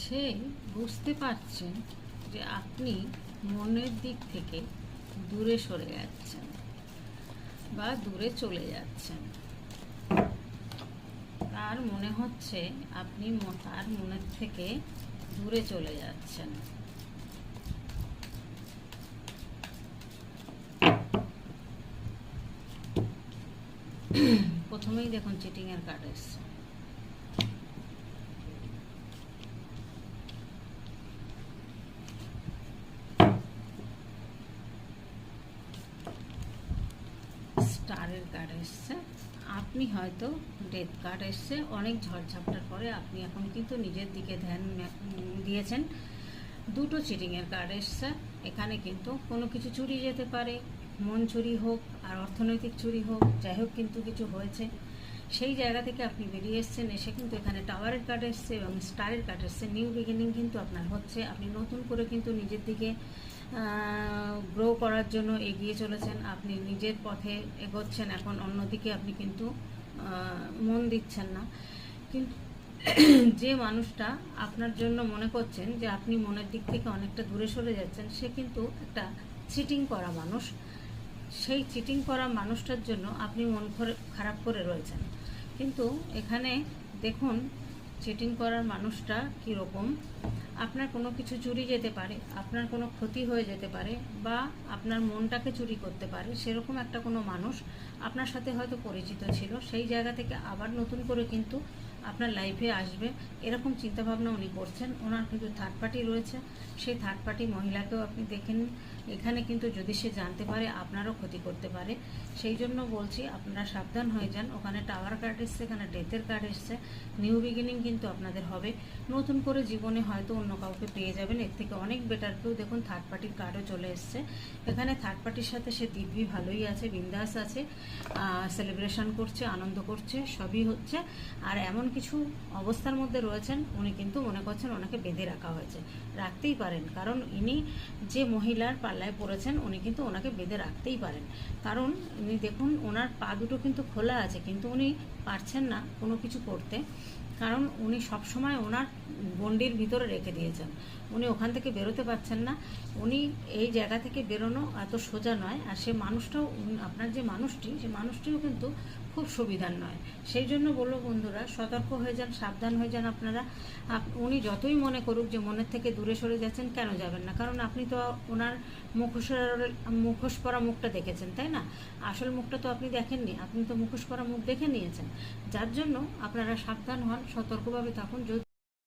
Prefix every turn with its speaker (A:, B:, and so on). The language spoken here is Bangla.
A: সে বুঝতে পারছেন যে আপনি মনের দিক থেকে দূরে সরে যাচ্ছেন বা দূরে চলে যাচ্ছেন। তার মনে হচ্ছে আপনি তার মনের থেকে দূরে চলে যাচ্ছেন। প্রথমেই দেখুন চিটিংয়ের কার্ড এসছে। স্টারের কার্ড এসছে। আপনি হয়তো ডেথ কার্ড এসছে। অনেক ঝড়ঝাপটার পরে আপনি এখন কিন্তু নিজের দিকে ধ্যান দিয়েছেন। দুটো চিটিংয়ের কার্ড এসছে। এখানে কিন্তু কোনো কিছু চুরি যেতে পারে, মন চুরি হোক আর অর্থনৈতিক চুরি হোক, যাই হোক কিন্তু কিছু হয়েছে। সেই জায়গা থেকে আপনি বেরিয়ে এসছেন। এসে কিন্তু এখানে টাওয়ারের কার্ড এসছে এবং স্টারের কার্ড এসছে। নিউ বিগিনিং কিন্তু আপনার হচ্ছে। আপনি নতুন করে কিন্তু নিজের দিকে গ্রো করার জন্য এগিয়ে চলেছেন। আপনি নিজের পথে এগোচ্ছেন। এখন অন্যদিকে আপনি কিন্তু মন দিচ্ছেন না। কিন্তু যে মানুষটা আপনার জন্য মনে করছেন যে আপনি মনের দিক থেকে অনেকটা দূরে সরে যাচ্ছেন, সে কিন্তু একটা চিটিং করা মানুষ। সেই চিটিং করা মানুষটার জন্য আপনি মন খারাপ করে রয়েছেন। কিন্তু এখানে দেখুন চিটিং করার মানুষটা কীরকম। আপনার কোনো কিছু চুরি যেতে পারে, আপনার কোনো ক্ষতি হয়ে যেতে পারে, বা আপনার মনটাকে চুরি করতে পারে। সেরকম একটা কোনো মানুষ আপনার সাথে হয়তো পরিচিত ছিল, সেই জায়গা থেকে আবার নতুন করে কিন্তু আপনার লাইফে আসবে এরকম চিন্তাভাবনা উনি করছেন। ওনার কিন্তু থার্ড পার্টি রয়েছে। সেই থার্ড পার্টি মহিলাকেও আপনি দেখেন। এখানে কিন্তু যদি সে জানতে পারে আপনারও ক্ষতি করতে পারে। সেই জন্য বলছি আপনারা সাবধান হয়ে যান। ওখানে টাওয়ার কার্ড এসছে, এখানে ডেথের কার্ড এসছে। নিউ বিগিনিং কিন্তু আপনাদের হবে। নতুন করে জীবনে হয়তো অন্য কাউকে পেয়ে যাবেন। এর থেকে অনেক বেটার কেউ। দেখুন থার্ড পার্টির কার্ডও চলে এসছে। এখানে থার্ড পার্টির সাথে সে দিব্যি ভালোই আছে, বিন্দাস আছে, সেলিব্রেশন করছে, আনন্দ করছে, সবই হচ্ছে। আর এমন কিছু অবস্থার মধ্যে রয়েছেন উনি কিন্তু মনে করছেন ওনাকে বেঁধে রাখা হয়েছে। রাখতেই পারেন, কারণ ইনি যে মহিলার পাল্লায় পড়েছেন উনি কিন্তু ওনাকে বেঁধে রাখতেই পারেন। কারণ উনি দেখুন ওনার পা দুটো কিন্তু খোলা আছে, কিন্তু উনি পারছেন না কোনো কিছু করতে। কারণ উনি সবসময় ওনার গণ্ডির ভিতরে রেখে দিয়েছেন। উনি ওখান থেকে বেরোতে পারছেন না। উনি এই জায়গা থেকে বেরোনো এত সোজা নয়। আর সে মানুষটাও, আপনার যে মানুষটি, সে মানুষটিও কিন্তু খুব সুবিধার নয়। সেই জন্য বলবো বন্ধুরা, সতর্ক হয়ে যান, সাবধান হয়ে যান আপনারা। উনি যতই মনে করুক যে মনের থেকে দূরে সরে যাচ্ছেন, কেন যাবেন না? কারণ আপনি তো ওনার মুখোশ পরা মুখটা দেখেছেন, তাই না? আসল মুখটা তো আপনি দেখেননি। আপনি তো মুখোশ পরা মুখ দেখে নিয়েছেন। যার জন্য আপনারা সাবধান হন, সতর্কভাবে থাকুন।